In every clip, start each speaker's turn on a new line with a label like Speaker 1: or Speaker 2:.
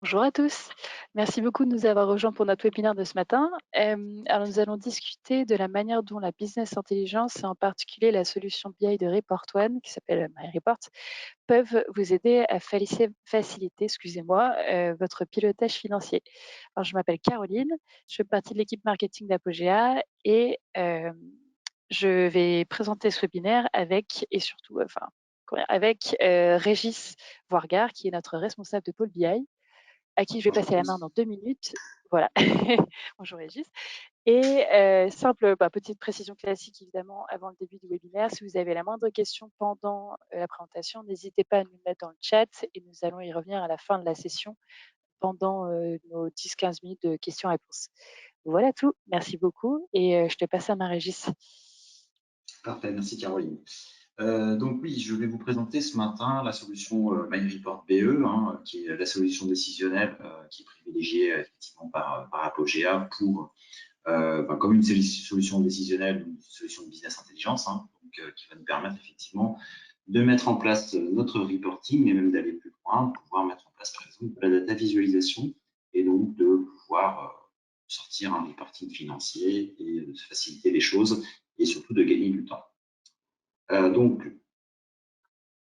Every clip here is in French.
Speaker 1: Bonjour à tous. Merci beaucoup de nous avoir rejoints pour notre webinaire de ce matin. Alors, nous allons discuter de la manière dont la business intelligence et en particulier la solution BI de Report One, qui s'appelle MyReport, peuvent vous aider à faciliter, excusez-moi, votre pilotage financier. Alors, je m'appelle Caroline, je fais partie de l'équipe marketing d'Apogea et je vais présenter ce webinaire avec et surtout, avec Régis Voirgard, qui est notre responsable de pôle BI, à qui je vais
Speaker 2: Bonjour
Speaker 1: passer
Speaker 2: à
Speaker 1: la main
Speaker 2: tous.
Speaker 1: dans 2 minutes. Voilà. Bonjour Régis. Et petite précision classique évidemment avant le début du webinaire, si vous avez la moindre question pendant la présentation, n'hésitez pas à nous mettre dans le chat et nous allons y revenir à la fin de la session pendant nos 10-15 minutes de questions-réponses. Voilà tout. Merci beaucoup et je te passe la main Régis.
Speaker 2: Parfait, merci Caroline. Donc oui, je vais vous présenter ce matin la solution MyReport BE, qui est la solution décisionnelle qui est privilégiée effectivement par Apogea pour, comme une solution décisionnelle, une solution de business intelligence, qui va nous permettre effectivement de mettre en place notre reporting et même d'aller plus loin, pour pouvoir mettre en place par exemple de la data visualisation et donc de pouvoir sortir un reporting financier et de faciliter les choses et surtout de gagner du temps. Donc,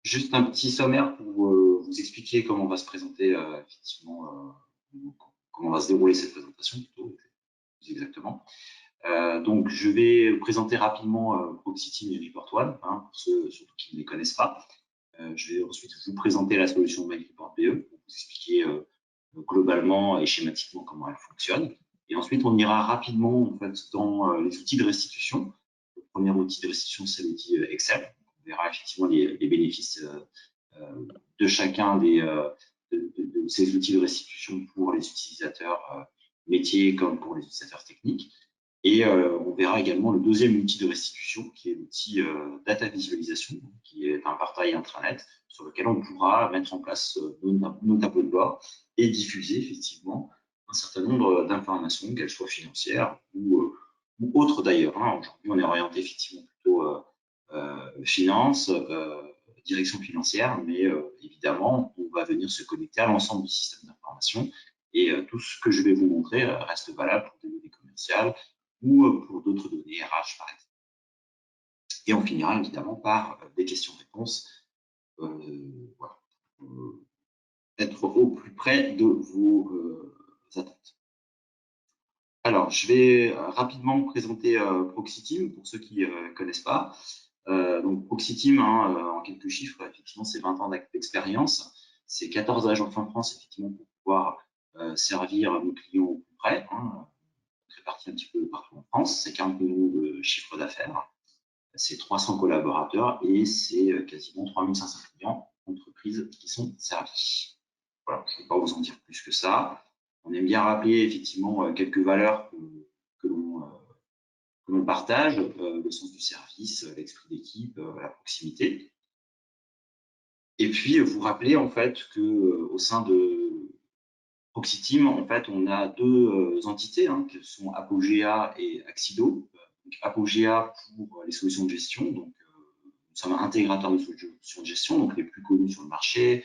Speaker 2: juste un petit sommaire pour vous expliquer comment va se présenter effectivement, comment va se dérouler cette présentation plutôt plus exactement. Donc, je vais vous présenter rapidement Proxiteam et Report One, pour ceux surtout qui ne les connaissent pas. Je vais ensuite vous présenter la solution MyReport BE pour vous expliquer globalement et schématiquement comment elle fonctionne. Et ensuite, on ira rapidement en fait, dans les outils de restitution. Le premier outil de restitution, c'est l'outil Excel. On verra effectivement les bénéfices de chacun de ces outils de restitution pour les utilisateurs métiers comme pour les utilisateurs techniques. Et on verra également le deuxième outil de restitution, qui est l'outil Data Visualisation, qui est un portail intranet sur lequel on pourra mettre en place nos tableaux de bord et diffuser effectivement un certain nombre d'informations, qu'elles soient financières ou autres d'ailleurs. Aujourd'hui, on est orienté effectivement plutôt finance, direction financière, mais évidemment, on va venir se connecter à l'ensemble du système d'information et tout ce que je vais vous montrer reste valable pour des données commerciales ou pour d'autres données RH, par exemple. Et on finira évidemment par des questions-réponses, voilà, être au plus près de vos attentes. Alors, je vais rapidement présenter Proxiteam pour ceux qui ne connaissent pas. Donc, Proxiteam, en quelques chiffres, effectivement, c'est 20 ans d'expérience. C'est 14 agences en France, effectivement, pour pouvoir servir nos clients au plus près. Répartis un petit peu partout en France. C'est 40 millions de chiffre d'affaires. C'est 300 collaborateurs et c'est quasiment 3500 clients, entreprises qui sont servies. Voilà, je ne vais pas vous en dire plus que ça. On aime bien rappeler effectivement quelques valeurs que l'on partage, le sens du service, l'esprit d'équipe, la proximité. Et puis vous rappeler en fait que au sein de Proxiteam, en fait, on a deux entités qui sont Apogea et Axido. Donc, Apogea pour les solutions de gestion. Donc, nous sommes un intégrateur de solutions de gestion, donc les plus connus sur le marché,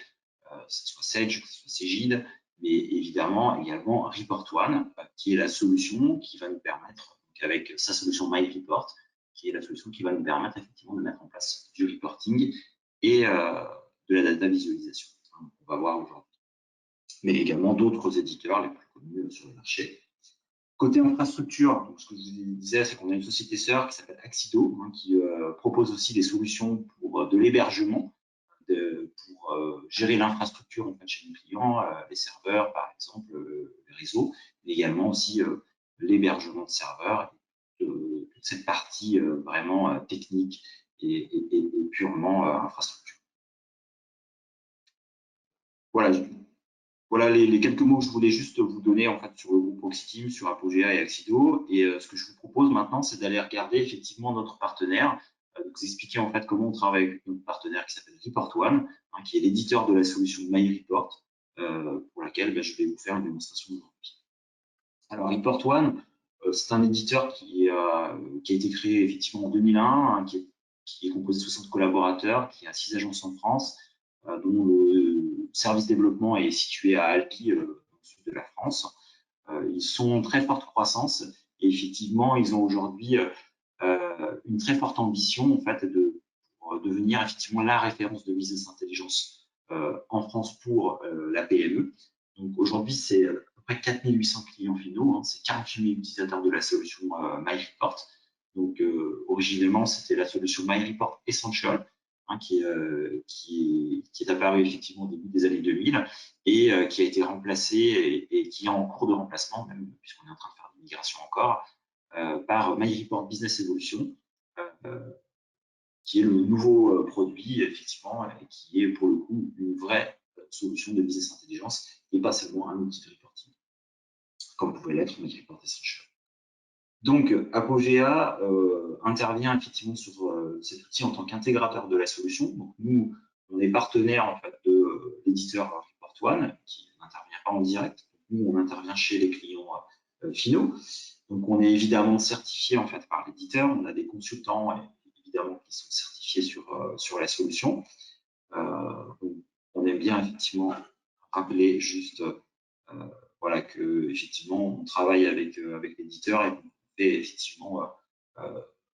Speaker 2: que ce soit Sage, que ce soit Cegid, mais évidemment également Report One, qui est la solution qui va nous permettre, donc avec sa solution MyReport, qui est la solution qui va nous permettre effectivement de mettre en place du reporting et de la data visualisation. On va voir aujourd'hui. Mais également d'autres éditeurs les plus connus sur le marché. Côté infrastructure, donc ce que je vous disais, c'est qu'on a une société sœur qui s'appelle Axido, qui propose aussi des solutions pour de l'hébergement, pour gérer l'infrastructure en fait, chez nos clients, les serveurs par exemple, les réseaux, mais également aussi l'hébergement de serveurs, toute cette partie vraiment technique et purement infrastructure. Voilà les quelques mots que je voulais juste vous donner en fait sur le groupe Proxiteam, sur Apogea et Axido. Et ce que je vous propose maintenant, c'est d'aller regarder effectivement notre partenaire, vous expliquer en fait comment on travaille avec notre partenaire qui s'appelle Report One, qui est l'éditeur de la solution MyReport, pour laquelle je vais vous faire une démonstration aujourd'hui. Alors Report One, c'est un éditeur qui a été créé effectivement en 2001, qui est composé de 60 collaborateurs, qui a 6 agences en France, dont le service développement est situé à Alpi, sud de la France. Ils sont en très forte croissance et effectivement, ils ont aujourd'hui une très forte ambition en fait pour devenir effectivement la référence de business intelligence en France pour la PME. Donc aujourd'hui, c'est à peu près 4800 clients finaux, hein, c'est 48 000 utilisateurs de la solution MyReport. Donc originellement, c'était la solution MyReport Essential, hein, qui est apparue effectivement au début des années 2000 et qui a été remplacée et qui est en cours de remplacement, même puisqu'on est en train de faire une migration encore, par MyReport Business Evolution, qui est le nouveau produit, effectivement, et qui est pour le coup une vraie solution de business intelligence et pas seulement un outil de reporting, comme pouvait l'être MyReport Essential. Donc, Apogea intervient effectivement sur cet outil en tant qu'intégrateur de la solution. Donc, nous, on est partenaire en fait de l'éditeur ReportOne, qui n'intervient pas en direct. Nous, on intervient chez les clients finaux. Donc, on est évidemment certifié en fait par l'éditeur. On a des consultants évidemment qui sont certifiés sur la solution. Donc, on aime bien effectivement rappeler juste voilà que effectivement on travaille avec l'éditeur et fait effectivement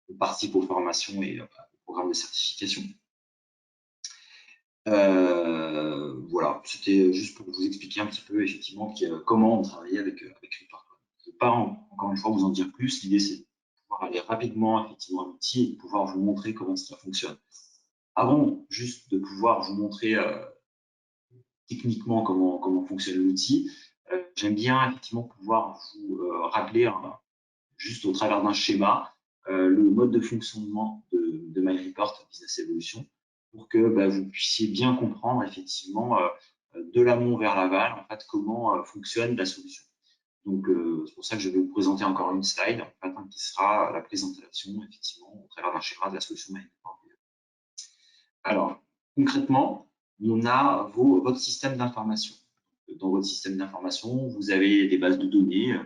Speaker 2: on participe aux formations et au programme de certification. Voilà, c'était juste pour vous expliquer un petit peu effectivement comment on travaillait avec ReportOne. Je ne vais pas encore une fois vous en dire plus. L'idée c'est de pouvoir aller rapidement effectivement à l'outil et de pouvoir vous montrer comment ça fonctionne. Avant juste de pouvoir vous montrer techniquement comment fonctionne l'outil, j'aime bien effectivement pouvoir vous rappeler juste au travers d'un schéma le mode de fonctionnement de MyReport Business Evolution pour que vous puissiez bien comprendre effectivement de l'amont vers l'aval en fait comment fonctionne la solution. Donc c'est pour ça que je vais vous présenter encore une slide en fait, qui sera la présentation effectivement au travers d'un schéma de la solution MyReport. Alors concrètement, on a votre système d'information. Dans votre système d'information, vous avez des bases de données,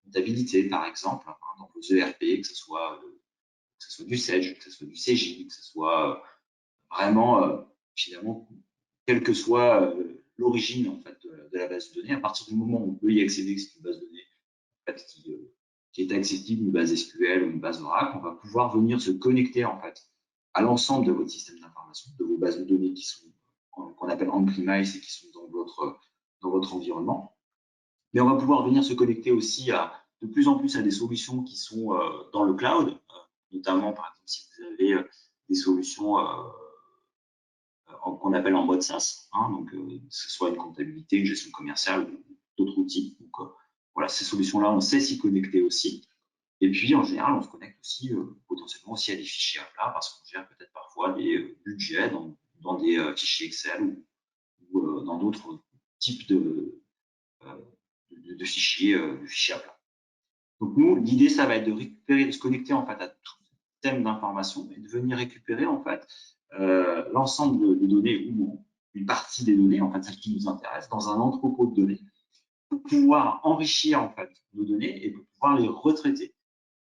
Speaker 2: comptabilité par exemple, hein, dans vos ERP, que ce soit du Sage, que ce soit du CJ, que ce soit vraiment, finalement, quelle que soit l'origine en fait, de la base de données, à partir du moment où on peut y accéder, que c'est une base de données en fait, qui est accessible, une base SQL ou une base Oracle, on va pouvoir venir se connecter en fait à l'ensemble de votre système d'information, de vos bases de données qui sont qu'on appelle on-premise et qui sont dans votre environnement. Mais on va pouvoir venir se connecter aussi de plus en plus à des solutions qui sont dans le cloud, notamment par exemple si vous avez des solutions qu'on appelle en mode SaaS, hein, donc que ce soit une comptabilité, une gestion commerciale ou d'autres outils. Donc voilà, ces solutions-là, on sait s'y connecter aussi. Et puis en général, on se connecte aussi potentiellement aussi à des fichiers à plat parce qu'on gère peut-être parfois des budgets dans des fichiers Excel ou dans d'autres types de fichiers à plat. Donc nous, l'idée, ça va être de récupérer, de se connecter en fait à tout système d'information et de venir récupérer en fait l'ensemble des données ou une partie des données, en fait celles qui nous intéressent, dans un entrepôt de données pour pouvoir enrichir en fait nos données et pour pouvoir les retraiter.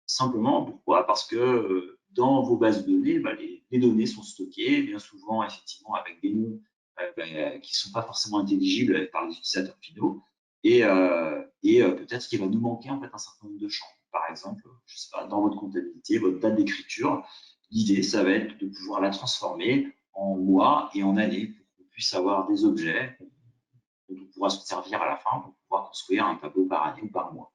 Speaker 2: Simplement, pourquoi? Parce que dans vos bases de données, les données sont stockées bien souvent effectivement avec des noms qui ne sont pas forcément intelligibles par les utilisateurs finaux. Et peut-être qu'il va nous manquer en fait un certain nombre de champs. Par exemple, je sais pas, dans votre comptabilité, votre date d'écriture, l'idée, ça va être de pouvoir la transformer en mois et en années pour qu'on puisse avoir des objets dont on pourra se servir à la fin pour pouvoir construire un tableau par année ou par mois.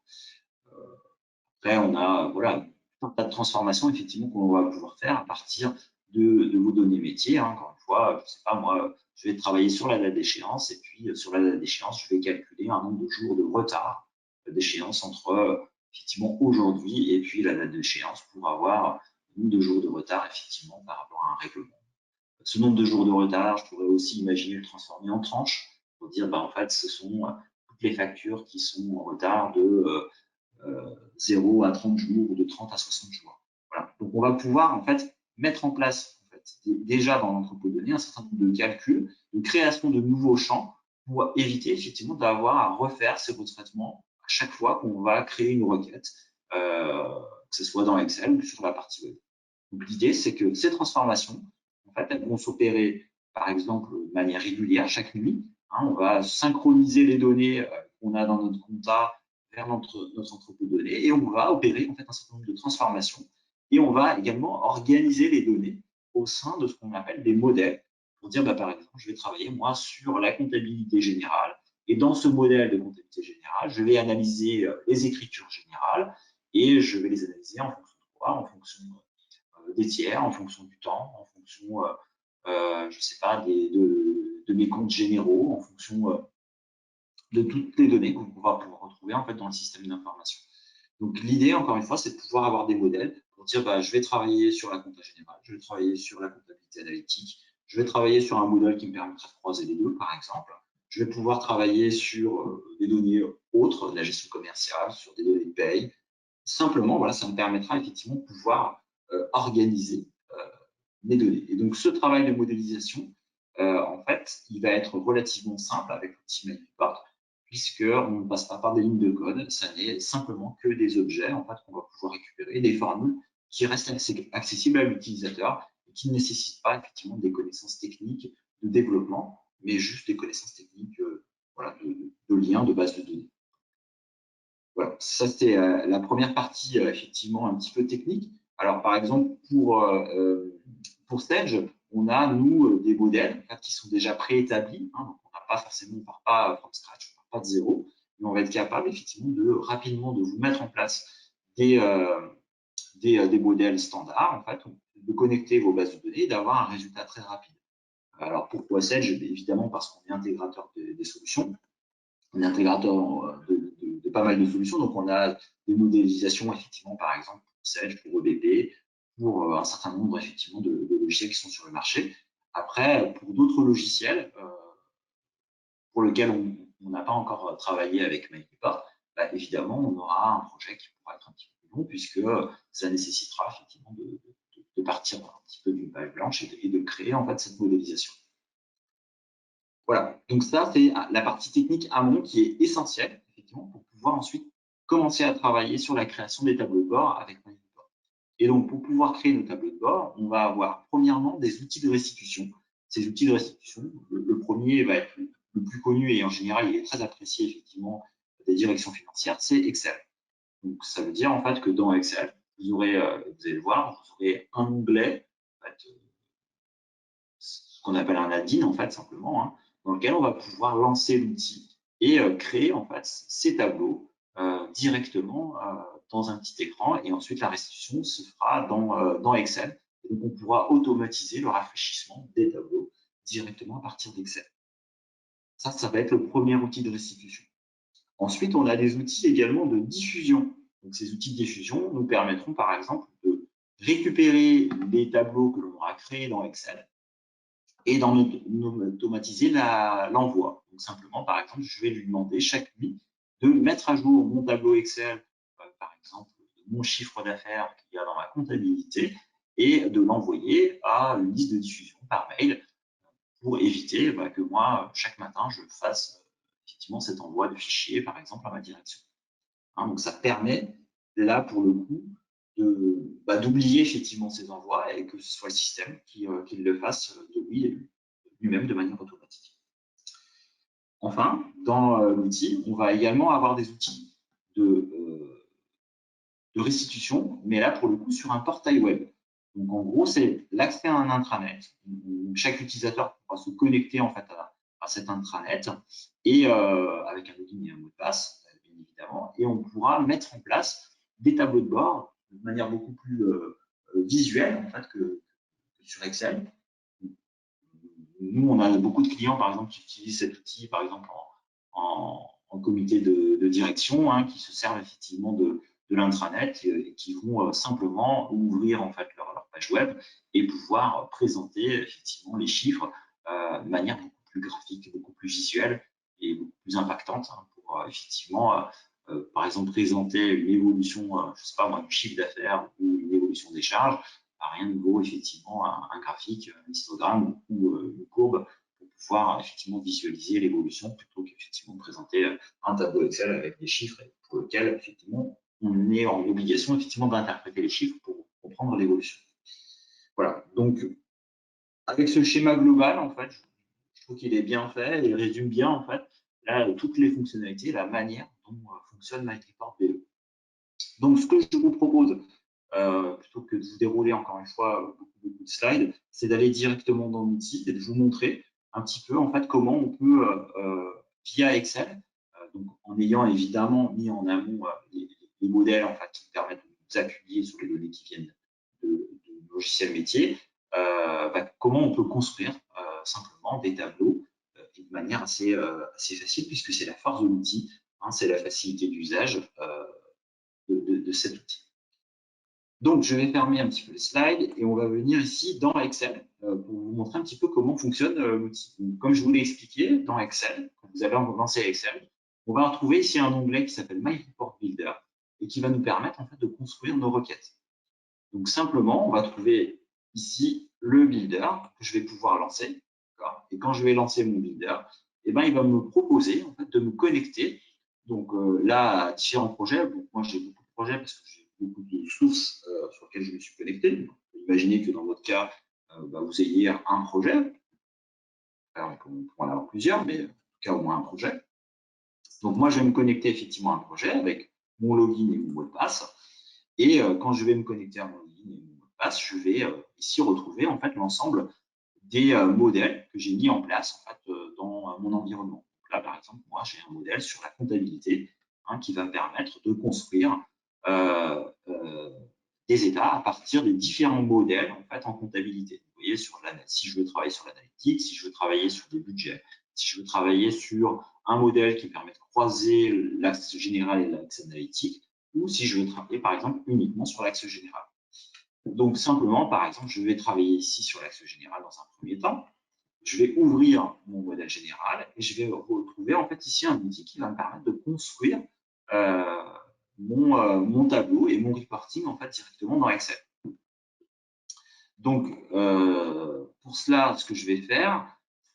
Speaker 2: Après, on a voilà, un tas de transformations effectivement qu'on va pouvoir faire à partir de vos données métiers. Hein. Encore une fois, je ne sais pas, moi, je vais travailler sur la date d'échéance et puis sur la date d'échéance, je vais calculer un nombre de jours de retard d'échéance entre effectivement aujourd'hui et puis la date d'échéance pour avoir un nombre de jours de retard effectivement par rapport à un règlement. Ce nombre de jours de retard, je pourrais aussi imaginer le transformer en tranches pour dire en fait ce sont toutes les factures qui sont en retard de 0 à 30 jours ou de 30 à 60 jours. Voilà. Donc, on va pouvoir en fait mettre en place en fait, déjà dans l'entrepôt de données un certain nombre de calculs, de création de nouveaux champs pour éviter effectivement d'avoir à refaire ces retraitements à chaque fois qu'on va créer une requête, que ce soit dans Excel ou sur la partie web. Donc, l'idée, c'est que ces transformations, en fait, elles vont s'opérer, par exemple, de manière régulière chaque nuit. Hein, on va synchroniser les données qu'on a dans notre compta vers notre entrepôt de données et on va opérer en fait un certain nombre de transformations et on va également organiser les données au sein de ce qu'on appelle des modèles pour dire, par exemple, je vais travailler moi sur la comptabilité générale et dans ce modèle de comptabilité générale, je vais analyser les écritures générales et je vais les analyser en fonction de quoi? En fonction des tiers, en fonction du temps, en fonction, je ne sais pas, de mes comptes généraux, en fonction de toutes les données qu'on va pouvoir retrouver en fait dans le système d'information. Donc l'idée, encore une fois, c'est de pouvoir avoir des modèles pour dire je vais travailler sur la compta générale, je vais travailler sur la comptabilité analytique, je vais travailler sur un modèle qui me permettra de croiser les deux, par exemple. Je vais pouvoir travailler sur des données autres, de la gestion commerciale, sur des données de paye. Simplement, voilà, ça me permettra effectivement de pouvoir organiser mes données. Et donc, ce travail de modélisation, en fait, il va être relativement simple avec l'outil MyReport, puisqu'on ne passe pas par des lignes de code, ça n'est simplement que des objets en fait, qu'on va pouvoir récupérer, des formules qui restent accessibles à l'utilisateur et qui ne nécessitent pas effectivement des connaissances techniques de développement, mais juste des connaissances techniques voilà, de liens, de base de données. Voilà, ça c'est la première partie effectivement un petit peu technique. Alors par exemple pour Stage, on a nous des modèles en fait, qui sont déjà préétablis, hein, donc on n'a pas forcément, on part pas from scratch, on part pas de zéro, mais on va être capable effectivement de rapidement de vous mettre en place des modèles standards en fait, de connecter vos bases de données et d'avoir un résultat très rapide. Alors pourquoi Sage? Évidemment parce qu'on est intégrateur des solutions. On est intégrateur de pas mal de solutions. Donc, on a des modélisations, effectivement, par exemple, pour Sage, pour EBP, pour un certain nombre, effectivement, de logiciels qui sont sur le marché. Après, pour d'autres logiciels pour lesquels on n'a pas encore travaillé avec MyReport, évidemment, on aura un projet qui pourra être un petit peu plus long puisque ça nécessitera, effectivement, de partir un petit peu d'une page blanche et de créer, en fait, cette modélisation. Voilà, donc ça, c'est la partie technique amont qui est essentielle, effectivement, pour pouvoir ensuite commencer à travailler sur la création des tableaux de bord avec MyReport. Et donc, pour pouvoir créer nos tableaux de bord, on va avoir premièrement des outils de restitution. Ces outils de restitution, le premier va être le plus connu et en général, il est très apprécié, effectivement, des directions financières, c'est Excel. Donc, ça veut dire en fait que dans Excel, vous allez le voir, vous aurez un onglet, en fait, ce qu'on appelle un add-in, en fait, simplement, hein, dans lequel on va pouvoir lancer l'outil et créer en fait ces tableaux directement dans un petit écran et ensuite la restitution se fera dans Excel. Et donc on pourra automatiser le rafraîchissement des tableaux directement à partir d'Excel. Ça va être le premier outil de restitution. Ensuite, on a des outils également de diffusion. Donc ces outils de diffusion nous permettront par exemple de récupérer les tableaux que l'on aura créés dans Excel et d'en automatiser l'envoi. Donc simplement, par exemple, je vais lui demander chaque nuit de mettre à jour mon tableau Excel, par exemple, mon chiffre d'affaires qu'il y a dans ma comptabilité, et de l'envoyer à une liste de diffusion par mail pour éviter que moi, chaque matin, je fasse effectivement cet envoi de fichiers, par exemple, à ma direction. Hein, donc ça permet, là, pour le coup, d'oublier effectivement ces envois et que ce soit le système qui le fasse de lui-même de manière automatique. Enfin, dans l'outil, on va également avoir des outils de restitution, mais là, pour le coup, sur un portail web. Donc, en gros, c'est l'accès à un intranet. Chaque utilisateur pourra se connecter en fait à cet intranet et avec un login et un mot de passe, bien évidemment, et on pourra mettre en place des tableaux de bord de manière beaucoup plus visuelle en fait que sur Excel. Nous, on a beaucoup de clients, par exemple, qui utilisent cet outil, par exemple, en comité de direction, hein, qui se servent effectivement de l'intranet et qui vont simplement ouvrir en fait leur page web et pouvoir présenter effectivement les chiffres de manière beaucoup plus graphique, beaucoup plus visuelle et beaucoup plus impactante hein, pour effectivement, par exemple, présenter une évolution, je sais pas moi, du chiffre d'affaires ou une évolution des charges rien de vaut effectivement un graphique, un histogramme ou une courbe pour pouvoir effectivement visualiser l'évolution plutôt qu'effectivement présenter un tableau Excel avec des chiffres pour lequel effectivement on est en obligation effectivement d'interpréter les chiffres pour comprendre l'évolution. Voilà, donc avec ce schéma global en fait, je trouve qu'il est bien fait et il résume bien en fait là, toutes les fonctionnalités, la manière dont fonctionne MyReport BE. Donc, ce que je vous propose, plutôt que de vous dérouler encore une fois beaucoup de slides, c'est d'aller directement dans l'outil et de vous montrer un petit peu en fait comment on peut, via Excel, donc en ayant évidemment mis en amont les modèles en fait, qui permettent de nous appuyer sur les données qui viennent de logiciels métiers, comment on peut construire simplement des tableaux de manière assez facile, puisque c'est la force de l'outil, hein, c'est la facilité d'usage de cet outil. Donc, je vais fermer un petit peu le slide et on va venir ici dans Excel pour vous montrer un petit peu comment fonctionne l'outil. Comme je vous l'ai expliqué, dans Excel, quand vous allez lancer Excel, on va retrouver ici un onglet qui s'appelle My Report Builder et qui va nous permettre en fait de construire nos requêtes. Donc, simplement, on va trouver ici le builder que je vais pouvoir lancer. Et quand je vais lancer mon builder, eh ben, il va me proposer en fait, de me connecter. Donc là, à différents projets. Donc, moi, j'ai beaucoup de projets parce que j'ai beaucoup de sources sur lesquelles je me suis connecté. Donc, imaginez que dans votre cas, vous ayez un projet. Alors, on peut en avoir plusieurs, mais en tout cas, au moins un projet. Donc, moi, je vais me connecter effectivement à un projet avec mon login et mon mot de passe. Et quand je vais me connecter à mon login et mon mot de passe, je vais ici retrouver en fait l'ensemble des modèles que j'ai mis en place en fait, dans mon environnement. Donc là, par exemple, moi, j'ai un modèle sur la comptabilité qui va me permettre de construire des états à partir des différents modèles en fait en comptabilité. Vous voyez, si je veux travailler sur l'analytique, si je veux travailler sur des budgets, si je veux travailler sur un modèle qui permet de croiser l'axe général et l'axe analytique, ou si je veux travailler par exemple uniquement sur l'axe général. Donc simplement, par exemple, je vais travailler ici sur l'axe général dans un premier temps. Je vais ouvrir mon modèle général et je vais retrouver en fait ici un outil qui va me permettre de construire mon tableau et mon reporting en fait directement dans Excel. Donc pour cela, ce que je vais faire,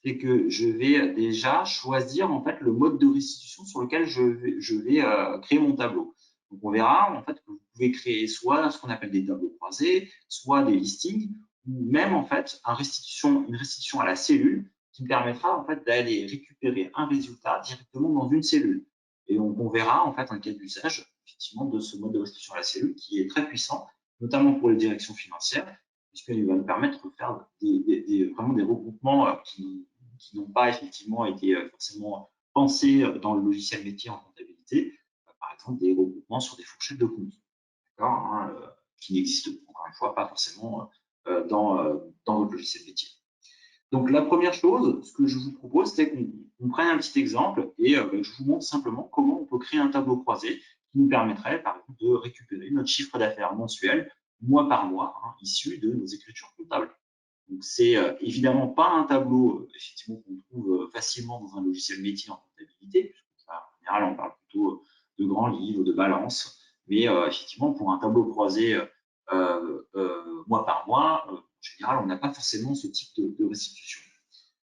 Speaker 2: c'est que je vais déjà choisir en fait le mode de restitution sur lequel je vais créer mon tableau. Donc on verra en fait que vous pouvez créer soit ce qu'on appelle des tableaux croisés, soit des listings, ou même en fait une restitution à la cellule qui me permettra en fait d'aller récupérer un résultat directement dans une cellule. Et donc on verra en fait un cas d'usage effectivement de ce mode de restitution à la cellule qui est très puissant, notamment pour les directions financières, puisqu'il va nous permettre de faire vraiment des regroupements qui n'ont pas effectivement été forcément pensés dans le logiciel métier en comptabilité, par exemple des regroupements sur des fourchettes de comptes, qui n'existent encore une fois pas forcément dans votre logiciel métier. Donc la première chose, ce que je vous propose, c'est qu'on prenne un petit exemple et je vous montre simplement comment on peut créer un tableau croisé qui nous permettrait par exemple de récupérer notre chiffre d'affaires mensuel mois par mois, issu de nos écritures comptables. Donc c'est évidemment pas un tableau effectivement qu'on trouve facilement dans un logiciel métier en comptabilité. En général, on parle plutôt de grands livres, de balances, mais effectivement pour un tableau croisé mois par mois, en général, on n'a pas forcément ce type de restitution.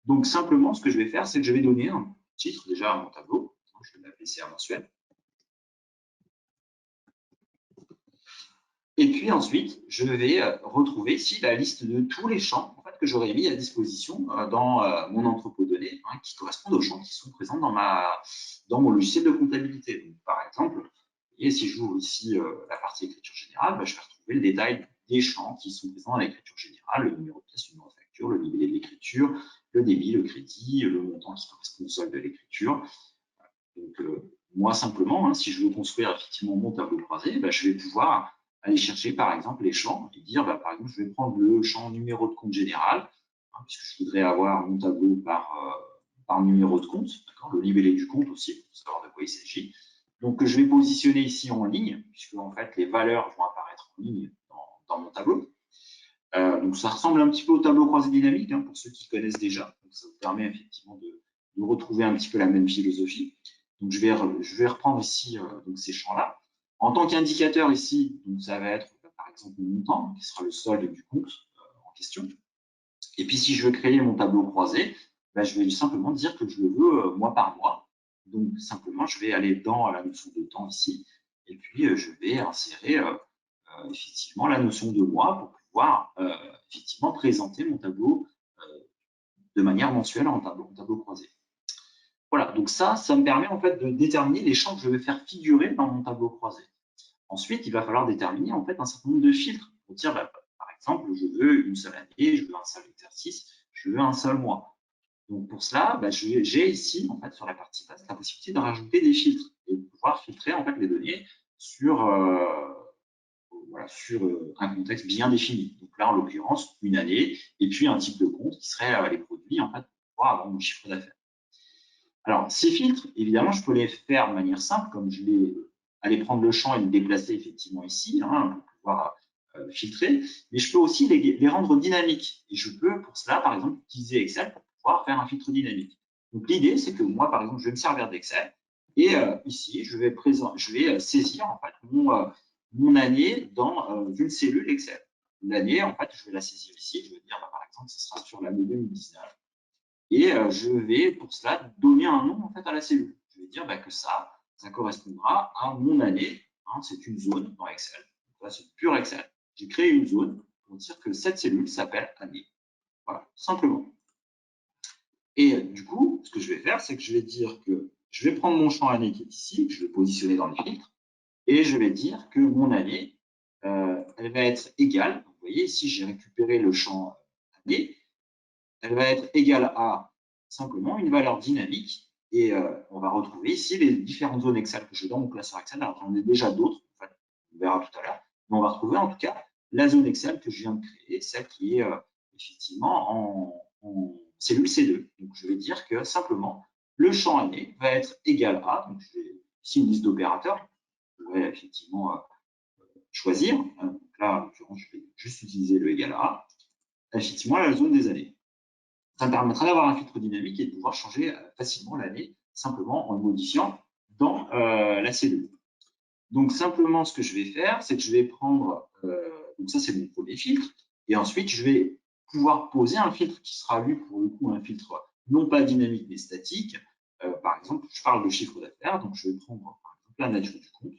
Speaker 2: Donc simplement, ce que je vais faire, c'est que je vais donner un titre déjà à mon tableau. Je vais l'appeler CA mensuel. Et puis ensuite, je vais retrouver ici la liste de tous les champs en fait, que j'aurais mis à disposition dans mon entrepôt de données qui correspondent aux champs qui sont présents dans mon logiciel de comptabilité. Donc, par exemple, et si j'ouvre ici la partie écriture générale, je vais retrouver le détail des champs qui sont présents dans l'écriture générale, le numéro de pièce, le numéro de facture, le libellé de l'écriture, le débit, le crédit, le montant qui correspond au solde de l'écriture. Donc, moi, simplement, si je veux construire effectivement mon tableau croisé, je vais pouvoir aller chercher par exemple les champs et dire par exemple je vais prendre le champ numéro de compte général puisque je voudrais avoir mon tableau par numéro de compte, le libellé du compte aussi pour savoir de quoi il s'agit. Donc je vais positionner ici en ligne puisque en fait les valeurs vont apparaître en ligne dans mon tableau. Donc ça ressemble un petit peu au tableau croisé dynamique pour ceux qui connaissent déjà. Donc ça vous permet effectivement de retrouver un petit peu la même philosophie. Donc je vais reprendre ici donc ces champs-là. En tant qu'indicateur ici, donc ça va être par exemple le montant, qui sera le solde du compte en question. Et puis si je veux créer mon tableau croisé, je vais simplement dire que je le veux mois par mois. Donc simplement, je vais aller dans la notion de temps ici, et puis je vais insérer effectivement la notion de mois pour pouvoir effectivement présenter mon tableau de manière mensuelle en tableau croisé. Voilà, donc ça me permet en fait de déterminer les champs que je vais faire figurer dans mon tableau croisé. Ensuite, il va falloir déterminer en fait un certain nombre de filtres pour dire, bah, par exemple, je veux une seule année, je veux un seul exercice, je veux un seul mois. Donc pour cela, bah, j'ai ici en fait sur la partie basse la possibilité de rajouter des filtres et de pouvoir filtrer en fait les données sur voilà, sur un contexte bien défini. Donc là, en l'occurrence, une année et puis un type de compte qui serait les produits en fait pour pouvoir avoir mon chiffre d'affaires. Alors, ces filtres, évidemment, je peux les faire de manière simple, comme je vais aller prendre le champ et le déplacer effectivement ici, hein, pour pouvoir filtrer, mais je peux aussi les rendre dynamiques. Et je peux, pour cela, par exemple, utiliser Excel pour pouvoir faire un filtre dynamique. Donc, l'idée, c'est que moi, par exemple, je vais me servir d'Excel et ici, je vais saisir en fait mon année dans une cellule Excel. L'année, en fait, je vais la saisir ici. Je vais dire, bah, par exemple, ce sera sur l'année 2019. Et je vais pour cela donner un nom en fait à la cellule. Je vais dire bah, que ça correspondra à mon année. Hein, c'est une zone dans Excel. Donc là, c'est pur Excel. J'ai créé une zone pour dire que cette cellule s'appelle année. Voilà, simplement. Et du coup, ce que je vais faire, c'est que je vais dire que je vais prendre mon champ année qui est ici, que je vais positionner dans les filtres, et je vais dire que mon année, elle va être égale. Vous voyez, ici, j'ai récupéré le champ année. Elle va être égale à simplement une valeur dynamique. Et on va retrouver ici les différentes zones Excel que j'ai dans mon classeur Excel. Alors, j'en ai déjà d'autres, en fait, on verra tout à l'heure. Mais on va retrouver en tout cas la zone Excel que je viens de créer, celle qui est effectivement en cellule C2. Donc, je vais dire que simplement, le champ année va être égal à, donc je vais ici une liste d'opérateurs, je pourrais effectivement choisir. Donc là, en l'occurrence, je vais juste utiliser le égal à, effectivement, la zone des années. Ça me permettra d'avoir un filtre dynamique et de pouvoir changer facilement l'année simplement en le modifiant dans la cellule. Donc simplement, ce que je vais faire, c'est que je vais prendre, donc ça c'est mon premier filtre, et ensuite je vais pouvoir poser un filtre qui sera lui pour le coup un filtre non pas dynamique mais statique. Par exemple, je parle de chiffre d'affaires, donc je vais prendre par exemple la nature du compte,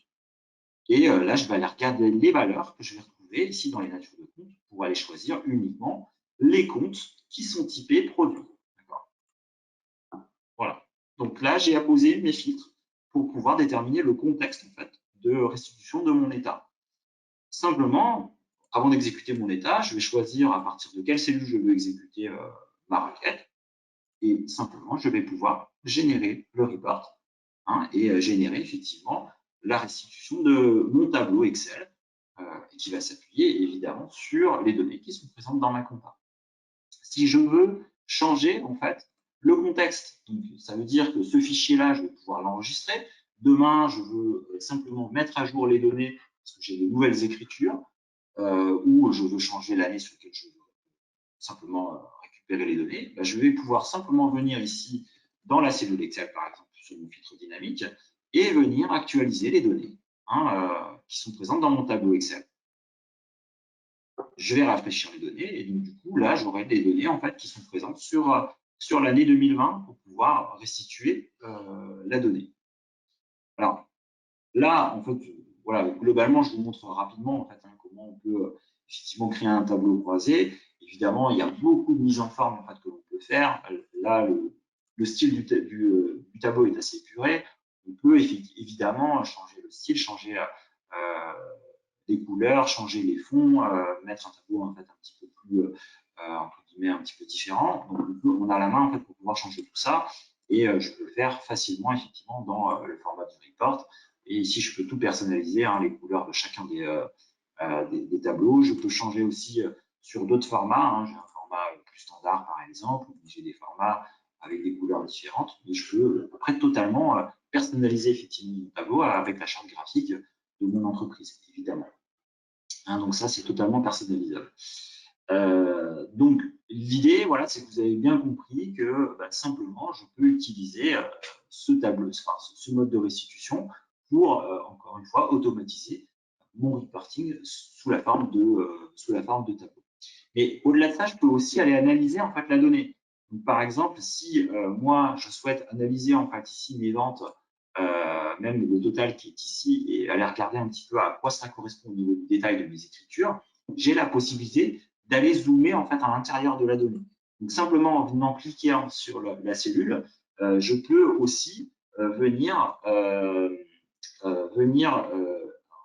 Speaker 2: et là je vais aller regarder les valeurs que je vais retrouver ici dans les natures de compte pour aller choisir uniquement les comptes qui sont typés produits. Voilà. Donc là, j'ai apposé mes filtres pour pouvoir déterminer le contexte en fait, de restitution de mon état. Simplement, avant d'exécuter mon état, je vais choisir à partir de quelle cellule je veux exécuter ma requête. Et simplement, je vais pouvoir générer le report hein, et générer effectivement la restitution de mon tableau Excel qui va s'appuyer évidemment sur les données qui sont présentes dans ma compta. Si je veux changer en fait le contexte, donc ça veut dire que ce fichier-là, je vais pouvoir l'enregistrer. Demain, je veux simplement mettre à jour les données parce que j'ai de nouvelles écritures ou je veux changer l'année sur laquelle je veux simplement récupérer les données. Ben, je vais pouvoir simplement venir ici dans la cellule Excel, par exemple, sur mon filtre dynamique, et venir actualiser les données hein, qui sont présentes dans mon tableau Excel. Je vais rafraîchir les données et donc du coup là j'aurai des données en fait qui sont présentes sur l'année 2020 pour pouvoir restituer la donnée. Alors là en fait voilà globalement je vous montre rapidement en fait hein, comment on peut effectivement créer un tableau croisé. Évidemment il y a beaucoup de mise en forme en fait que l'on peut faire. Là le style du tableau est assez épuré. On peut évidemment changer le style, changer les couleurs, changer les fonds, mettre un tableau en fait un petit peu plus entre guillemets un petit peu différent. Donc on a la main en fait pour pouvoir changer tout ça et je peux le faire facilement effectivement dans le format du report. Et ici je peux tout personnaliser, hein, les couleurs de chacun des tableaux. Je peux changer aussi sur d'autres formats. Hein. J'ai un format plus standard par exemple, j'ai des formats avec des couleurs différentes, mais je peux après totalement personnaliser effectivement mon tableau avec la charte graphique de mon entreprise, évidemment. Hein, donc ça, c'est totalement personnalisable. Donc l'idée, voilà, c'est que vous avez bien compris que bah, simplement, je peux utiliser ce tableau, enfin, ce mode de restitution pour, encore une fois, automatiser mon reporting sous la forme de tableau. Mais au-delà de ça, je peux aussi aller analyser en fait la donnée. Donc, par exemple, si moi, je souhaite analyser en fait ici mes ventes, même le total qui est ici, et aller regarder un petit peu à quoi ça correspond au niveau du détail de mes écritures, j'ai la possibilité d'aller zoomer en fait à l'intérieur de la donnée. Donc simplement en venant cliquer sur la cellule, je peux aussi venir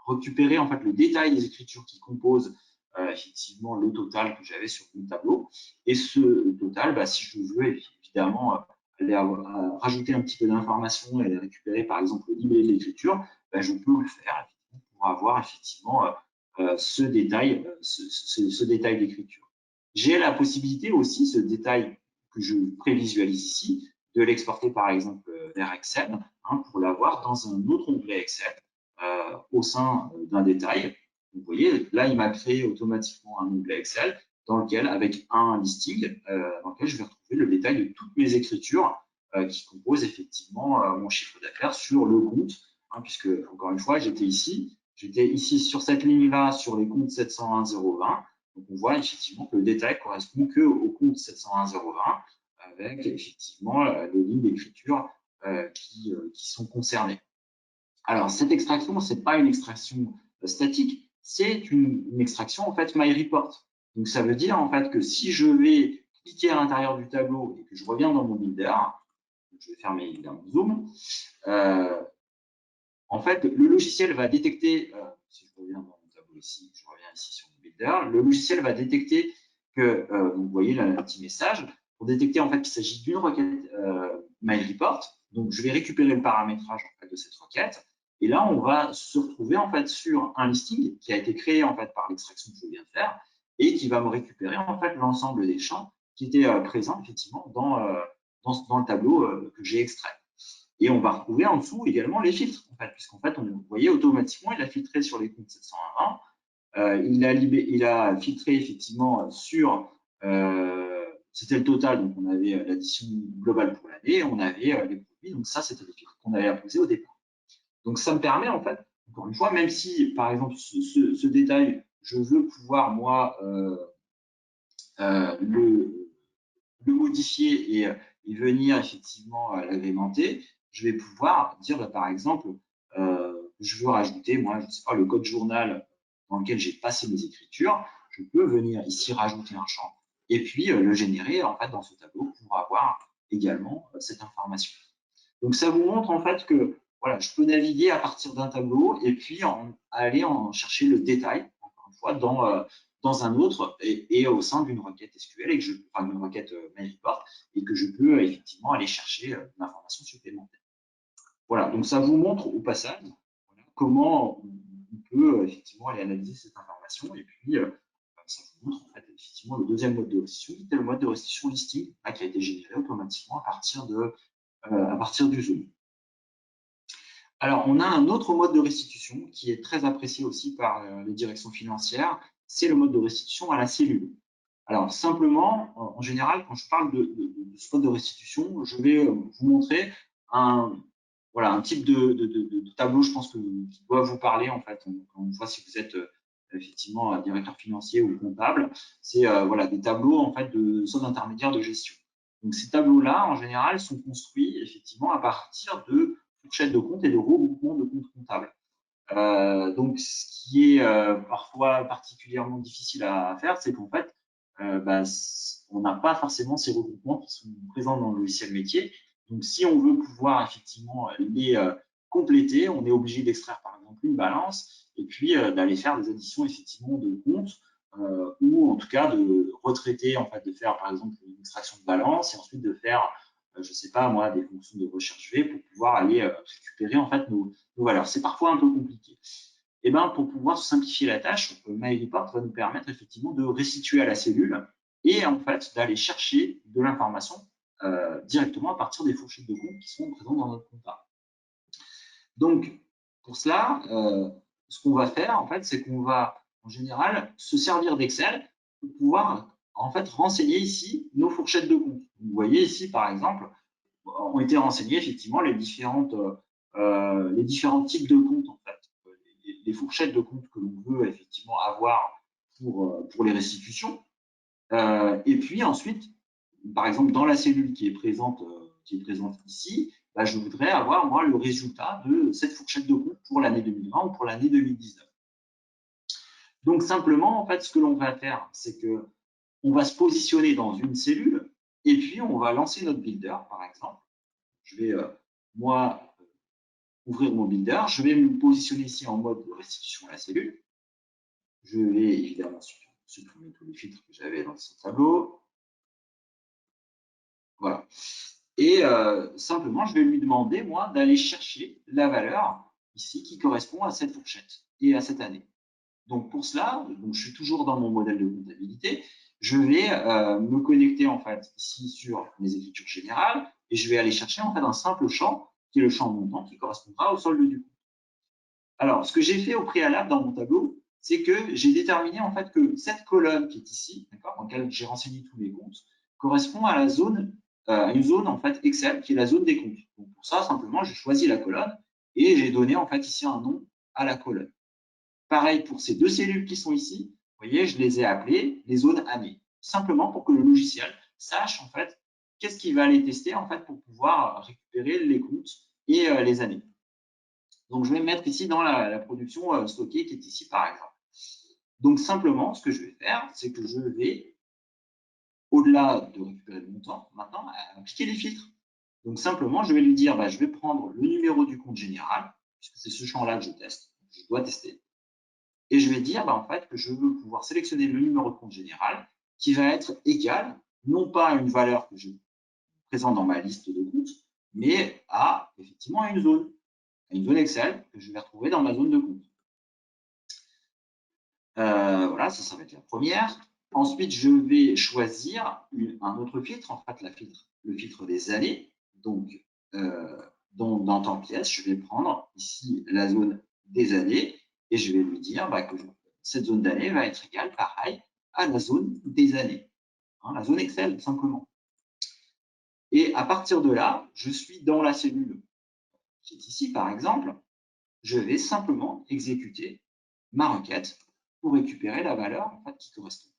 Speaker 2: récupérer en fait le détail des écritures qui composent effectivement le total que j'avais sur mon tableau. Et ce total, si je veux évidemment rajouter un petit peu d'informations et aller récupérer par exemple le libellé de l'écriture, je peux le faire pour avoir effectivement ce détail, ce détail d'écriture. J'ai la possibilité aussi, ce détail que je prévisualise ici, de l'exporter par exemple vers Excel pour l'avoir dans un autre onglet Excel au sein d'un détail. Vous voyez, là, il m'a créé automatiquement un onglet Excel dans lequel, avec un listing, dans lequel je vais retrouver le détail de toutes mes écritures qui composent effectivement mon chiffre d'affaires sur le compte, puisque, encore une fois, j'étais ici sur cette ligne-là, sur les comptes 701-020. Donc, on voit effectivement que le détail correspond qu'au compte 701-020, avec effectivement les lignes d'écriture qui sont concernées. Alors, cette extraction, ce n'est pas une extraction statique, c'est une extraction en fait MyReport. Donc, ça veut dire en fait que si je vais cliquer à l'intérieur du tableau et que je reviens dans mon builder, je vais fermer évidemment Zoom, en fait, le logiciel va détecter, si je reviens dans mon tableau ici, je reviens ici sur mon builder, le logiciel va détecter que, vous voyez là, un petit message, pour détecter en fait qu'il s'agit d'une requête MyReport. Donc, je vais récupérer le paramétrage en fait, de cette requête. Et là, on va se retrouver en fait sur un listing qui a été créé en fait par l'extraction que je viens de faire et qui va me récupérer en fait l'ensemble des champs qui étaient présents effectivement dans le tableau que j'ai extrait. Et on va retrouver en dessous également les filtres, en fait, puisqu'en fait, vous voyez, automatiquement, il a filtré sur les comptes 701. Il a filtré effectivement sur, c'était le total, donc on avait l'addition globale pour l'année, on avait les produits, donc ça, c'était les filtres qu'on avait apposés au départ. Donc, ça me permet, en fait, encore une fois, même si, par exemple, ce détail, je veux pouvoir, moi, le modifier et venir effectivement l'agrémenter, je vais pouvoir dire, par exemple, je veux rajouter, moi, je ne sais pas, le code journal dans lequel j'ai passé mes écritures. Je peux venir ici rajouter un champ et puis le générer en fait dans ce tableau pour avoir également cette information. Donc, ça vous montre en fait que voilà, je peux naviguer à partir d'un tableau et puis aller en chercher le détail, encore une fois, dans un autre et au sein d'une requête SQL, enfin d'une requête MyReport, et que je peux effectivement aller chercher l'information supplémentaire. Voilà, donc ça vous montre au passage comment on peut effectivement aller analyser cette information et puis ça vous montre en fait effectivement le deuxième mode de restitution, qui était le mode de restitution listing qui a été généré automatiquement à partir du Zoom. Alors, on a un autre mode de restitution qui est très apprécié aussi par les directions financières, c'est le mode de restitution à la cellule. Alors, simplement, en général, quand je parle de ce mode de restitution, je vais vous montrer un type de tableau, je pense, qui doit vous parler, en fait, encore une fois, si vous êtes effectivement directeur financier ou comptable, c'est des tableaux, en fait, de zone intermédiaire de gestion. Donc, ces tableaux-là, en général, sont construits effectivement à partir de fourchettes de comptes et de regroupements de comptes comptables. Donc, ce qui est parfois particulièrement difficile à faire, c'est qu'en fait, on n'a pas forcément ces regroupements qui sont présents dans le logiciel métier. Donc, si on veut pouvoir effectivement les compléter, on est obligé d'extraire par exemple une balance et puis d'aller faire des additions effectivement de comptes ou en tout cas de retraiter, en fait, de faire par exemple une extraction de balance et ensuite de faire, je ne sais pas moi, des fonctions de recherche V pour pouvoir aller récupérer en fait nos valeurs. C'est parfois un peu compliqué. Et ben, pour pouvoir simplifier la tâche, MyReport va nous permettre effectivement de restituer à la cellule et en fait d'aller chercher de l'information directement à partir des fourchettes de compte qui sont présentes dans notre compta. Donc, pour cela, ce qu'on va faire, en fait, c'est qu'on va, en général, se servir d'Excel pour pouvoir, en fait, renseigner ici nos fourchettes de compte. Vous voyez ici, par exemple, ont été renseignés effectivement les différents types de comptes, en fait, les fourchettes de comptes que l'on veut effectivement avoir pour les restitutions. Et puis ensuite, par exemple, dans la cellule qui est présente ici, je voudrais avoir, moi, le résultat de cette fourchette de compte pour l'année 2020 ou pour l'année 2019. Donc, simplement, en fait, ce que l'on va faire, c'est qu'on va se positionner dans une cellule et puis on va lancer notre builder, par exemple. je vais, moi, ouvrir mon builder. Je vais me positionner ici en mode de restitution à la cellule. Je vais évidemment supprimer tous les filtres que j'avais dans ce tableau. Voilà. Et simplement, je vais lui demander, moi, d'aller chercher la valeur ici qui correspond à cette fourchette et à cette année. Donc, pour cela, donc, je suis toujours dans mon modèle de comptabilité. Je vais me connecter, en fait, ici sur mes écritures générales et je vais aller chercher, en fait, un simple champ qui est le champ montant qui correspondra au solde du compte. Alors, ce que j'ai fait au préalable dans mon tableau, c'est que j'ai déterminé, en fait, que cette colonne qui est ici, dans laquelle j'ai renseigné tous mes comptes, correspond à la zone une zone en fait Excel qui est la zone des comptes. Donc pour ça, simplement, j'ai choisi la colonne et j'ai donné en fait ici un nom à la colonne. Pareil pour ces deux cellules qui sont ici, vous voyez, je les ai appelées les zones années, simplement pour que le logiciel sache en fait qu'est-ce qu'il va aller tester en fait pour pouvoir récupérer les comptes et les années. Donc je vais me mettre ici dans la production stockée qui est ici par exemple. Donc simplement, ce que je vais faire, c'est que je vais au-delà de récupérer le montant, maintenant, appliquer les filtres. Donc, simplement, je vais lui dire, je vais prendre le numéro du compte général, puisque c'est ce champ-là que je teste, je dois tester. Et je vais dire, en fait, que je veux pouvoir sélectionner le numéro de compte général qui va être égal, non pas à une valeur que je présente dans ma liste de comptes, mais à, effectivement, à une zone Excel que je vais retrouver dans ma zone de compte. Voilà, ça va être la première. Ensuite, je vais choisir un autre filtre, en fait, le filtre des années. Donc, dans temps pièce, je vais prendre ici la zone des années et je vais lui dire que cette zone d'année va être égale, pareil, à la zone des années, la zone Excel, simplement. Et à partir de là, je suis dans la cellule qui est ici, par exemple, je vais simplement exécuter ma requête pour récupérer la valeur en fait, qui correspond.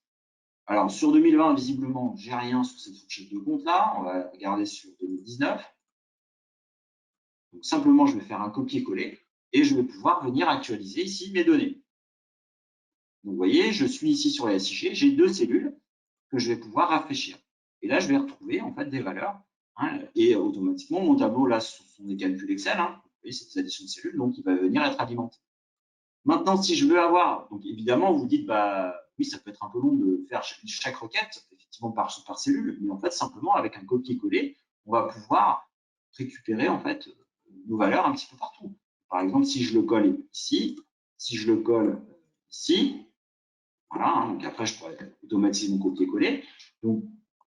Speaker 2: Alors, sur 2020, visiblement, j'ai rien sur cette fourchette de compte-là. On va regarder sur 2019. Donc, simplement, je vais faire un copier-coller et je vais pouvoir venir actualiser ici mes données. Donc, vous voyez, je suis ici sur la SIG, j'ai deux cellules que je vais pouvoir rafraîchir. Et là, je vais retrouver en fait des valeurs. Et automatiquement, mon tableau, là, ce sont des calculs Excel. Vous voyez, c'est des additions de cellules, donc il va venir être alimenté. Maintenant, si je veux avoir, donc évidemment, vous dites, oui, ça peut être un peu long de faire chaque requête, effectivement, par cellule, mais en fait, simplement, avec un copier-coller, on va pouvoir récupérer, en fait, nos valeurs un petit peu partout. Par exemple, si je le colle ici, si je le colle ici, voilà, donc après, je pourrais automatiser mon copier-coller. Donc,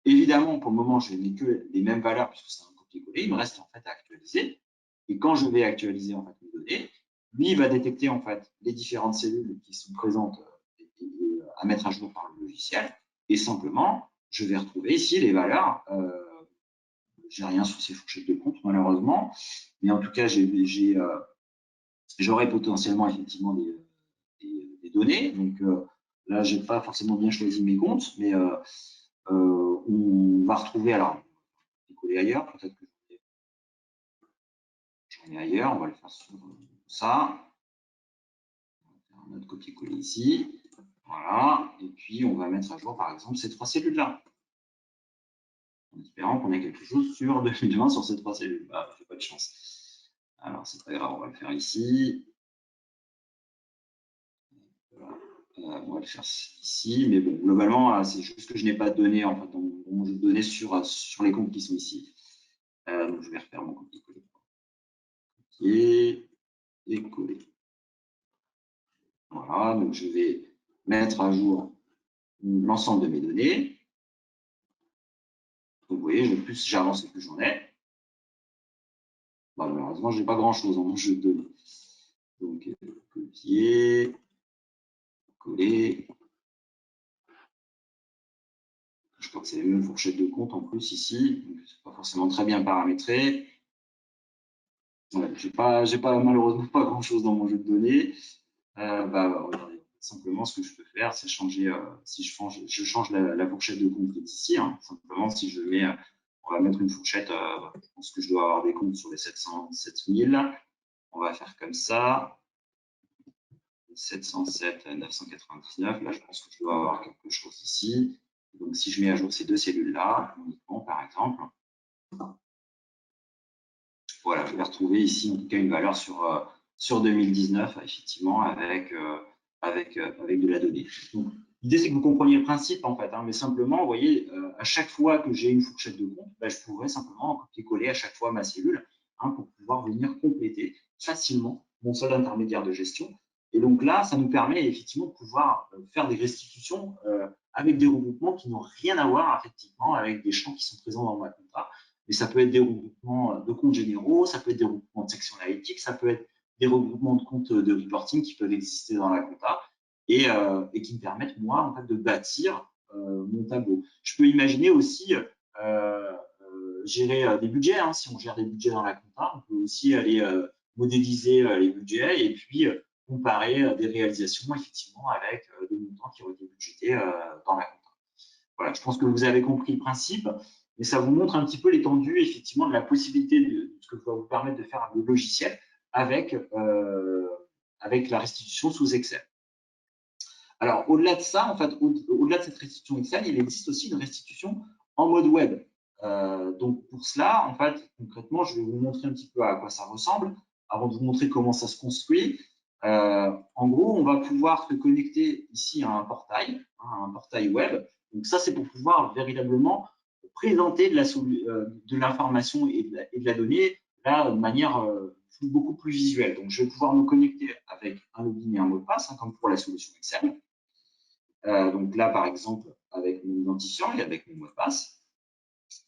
Speaker 2: évidemment, pour le moment, je n'ai que les mêmes valeurs puisque c'est un copier-coller. Il me reste, en fait, à actualiser. Et quand je vais actualiser, en fait, mes données, lui, il va détecter en fait les différentes cellules qui sont présentes et à mettre à jour par le logiciel. Et simplement, je vais retrouver ici les valeurs. J'ai rien sur ces fourchettes de compte, malheureusement. Mais en tout cas, j'aurai potentiellement effectivement des données. Donc là, je n'ai pas forcément bien choisi mes comptes, mais on va retrouver, alors, je vais coller ailleurs, peut-être que j'en ai ailleurs, on va le faire sur ça. Notre copier-coller ici. Voilà. Et puis, on va mettre à jour, par exemple, ces trois cellules-là. En espérant qu'on ait quelque chose sur 2020 sur ces trois cellules. J'ai pas de chance. Alors, c'est pas grave, on va le faire ici. Voilà. On va le faire ici. Mais bon, globalement, c'est juste que je n'ai pas de données en fait, dans mon jeu de données sur les comptes qui sont ici. Donc, je vais refaire mon copier-coller. Copier et coller. Voilà. Donc, je vais mettre à jour l'ensemble de mes données. Donc, vous voyez, plus j'avance et plus j'en ai. Malheureusement, je n'ai pas grand-chose dans mon jeu de données. Donc, copier, coller. Je crois que c'est les mêmes fourchettes de compte en plus ici. Donc, c'est pas forcément très bien paramétré. Ouais, j'ai pas malheureusement pas grand-chose dans mon jeu de données. Regardez, simplement, ce que je peux faire, c'est changer. Si je change la fourchette de compte qui est ici. Simplement, si je mets, on va mettre une fourchette. Je pense que je dois avoir des comptes sur les 707 000. On va faire comme ça. 707 999. Là, je pense que je dois avoir quelque chose ici. Donc, si je mets à jour ces deux cellules-là, uniquement, par exemple, voilà, je vais retrouver ici en tout cas une valeur sur 2019, effectivement, avec de la donnée. Donc, l'idée, c'est que vous compreniez le principe, en fait, hein, mais simplement, vous voyez, à chaque fois que j'ai une fourchette de compte, je pourrais simplement copier-coller à chaque fois ma cellule, hein, pour pouvoir venir compléter facilement mon solde intermédiaire de gestion. Et donc là, ça nous permet effectivement de pouvoir faire des restitutions avec des regroupements qui n'ont rien à voir, effectivement, avec des champs qui sont présents dans ma compta. Mais ça peut être des regroupements de comptes généraux, ça peut être des regroupements de sections analytiques, ça peut être des regroupements de comptes de reporting qui peuvent exister dans la compta et qui me permettent, moi, en fait, de bâtir mon tableau. Je peux imaginer aussi gérer des budgets. Hein. Si on gère des budgets dans la compta, on peut aussi aller modéliser les budgets et puis comparer des réalisations, effectivement, avec des montants qui ont été budgétés dans la compta. Voilà, je pense que vous avez compris le principe, mais ça vous montre un petit peu l'étendue, effectivement, de la possibilité de ce que va vous permettre de faire le logiciel avec la restitution sous Excel. Alors, au-delà de ça, en fait, au-delà de cette restitution Excel, il existe aussi une restitution en mode web. Donc, pour cela, en fait, concrètement, je vais vous montrer un petit peu à quoi ça ressemble avant de vous montrer comment ça se construit. En gros, on va pouvoir se connecter ici à un portail web. Donc, ça, c'est pour pouvoir véritablement présenter de l'information et de la donnée là, de manière beaucoup plus visuelle. Donc, je vais pouvoir me connecter avec un login et un mot de passe, hein, comme pour la solution Excel. Donc là, par exemple, avec mon identifiant et avec mon mot de passe.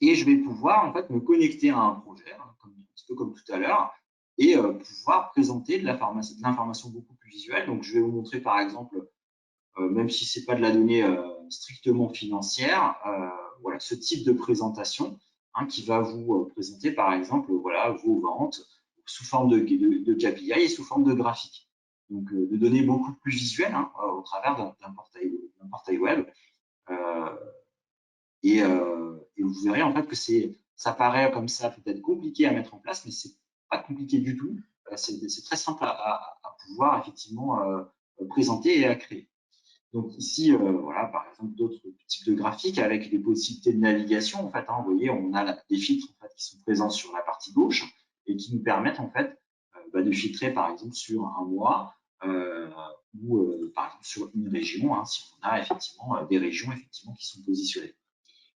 Speaker 2: Et je vais pouvoir en fait me connecter à un projet, hein, un petit peu comme tout à l'heure, et pouvoir présenter de l'information beaucoup plus visuelle. Donc, je vais vous montrer, par exemple, même si ce n'est pas de la donnée strictement financière, voilà, ce type de présentation, hein, qui va vous présenter, par exemple, voilà, vos ventes sous forme de KPI et sous forme de graphique. Donc, de données beaucoup plus visuelles, hein, au travers d'un portail web. Et vous verrez en fait que ça paraît comme ça peut-être compliqué à mettre en place, mais c'est pas compliqué du tout. C'est très simple à pouvoir effectivement présenter et à créer. Donc ici, voilà, par exemple, d'autres types de graphiques avec les possibilités de navigation. En fait, hein, vous voyez, on a des filtres en fait, qui sont présents sur la partie gauche et qui nous permettent en fait de filtrer, par exemple, sur un mois ou par exemple sur une région, hein, si on a effectivement des régions effectivement qui sont positionnées.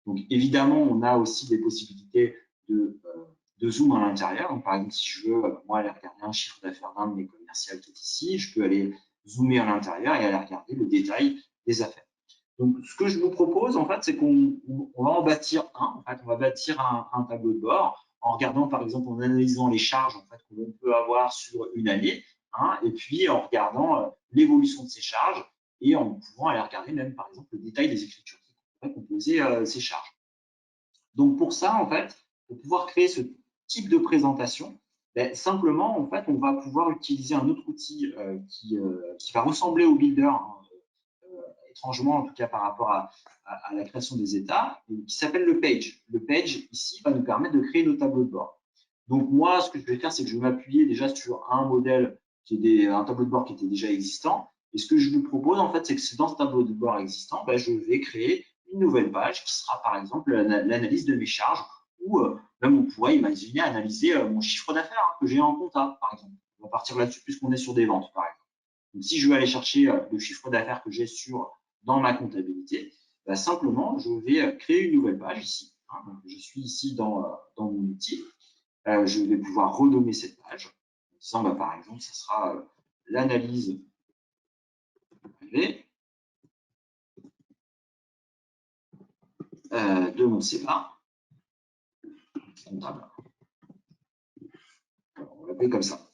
Speaker 2: Donc évidemment, on a aussi des possibilités de zoom à l'intérieur. Donc par exemple, si je veux moi aller regarder un chiffre d'affaires d'un de mes commerciaux qui est ici, je peux aller zoomer à l'intérieur et aller regarder le détail des affaires. Donc, ce que je vous propose, en fait, c'est qu'on va en bâtir un. En fait, on va bâtir un tableau de bord en regardant, par exemple, en analysant les charges en fait, que l'on peut avoir sur une année, hein, et puis en regardant l'évolution de ces charges et en pouvant aller regarder même, par exemple, le détail des écritures qui pourraient composer ces charges. Donc, pour ça, en fait, pour pouvoir créer ce type de présentation, simplement, en fait, on va pouvoir utiliser un autre outil qui va ressembler au Builder, hein, étrangement, en tout cas par rapport à la création des états, qui s'appelle le Page. Le Page, ici, va nous permettre de créer nos tableaux de bord. Donc, moi, ce que je vais faire, c'est que je vais m'appuyer déjà sur un modèle un tableau de bord qui était déjà existant. Et ce que je vous propose, en fait, c'est que dans ce tableau de bord existant, je vais créer une nouvelle page qui sera, par exemple, l'analyse de mes charges ou même on pourrait imaginer analyser mon chiffre d'affaires, hein, que j'ai en compta, par exemple. On va partir là-dessus puisqu'on est sur des ventes, par exemple. Donc, si je veux aller chercher le chiffre d'affaires que j'ai dans ma comptabilité, simplement, je vais créer une nouvelle page ici. Hein, donc, je suis ici dans mon outil. Je vais pouvoir renommer cette page. En disant, par exemple, ce sera l'analyse de mon CA comptable. Alors, on l'appelle comme ça.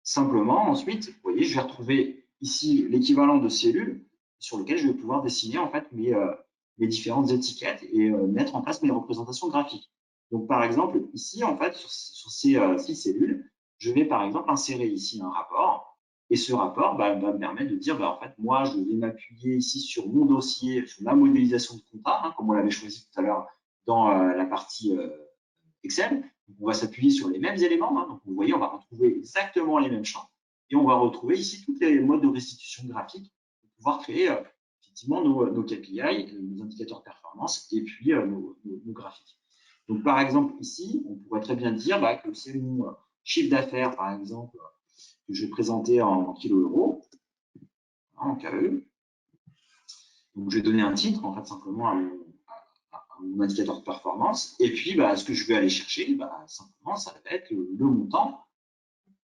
Speaker 2: Simplement, ensuite, vous voyez, je vais retrouver ici l'équivalent de cellules sur lequel je vais pouvoir dessiner en fait mes différentes étiquettes et mettre en place mes représentations graphiques. Donc, par exemple, ici, en fait, sur ces 6 cellules, je vais par exemple insérer ici un rapport. Et ce rapport va me permettre de dire, en fait, moi, je vais m'appuyer ici sur mon dossier, sur ma modélisation de compta, hein, comme on l'avait choisi tout à l'heure dans la partie Excel. Donc, on va s'appuyer sur les mêmes éléments. Hein. Donc, vous voyez, on va retrouver exactement les mêmes champs. Et on va retrouver ici tous les modes de restitution graphique pour pouvoir créer effectivement nos KPI, nos indicateurs de performance et puis nos graphiques. Donc, par exemple, ici, on pourrait très bien dire que c'est mon chiffre d'affaires, par exemple, que je vais présenter en kilo euros, en KE. Donc, je vais donner un titre, en fait, simplement à mon indicateur de performance. Et puis, ce que je vais aller chercher, simplement, ça va être le montant,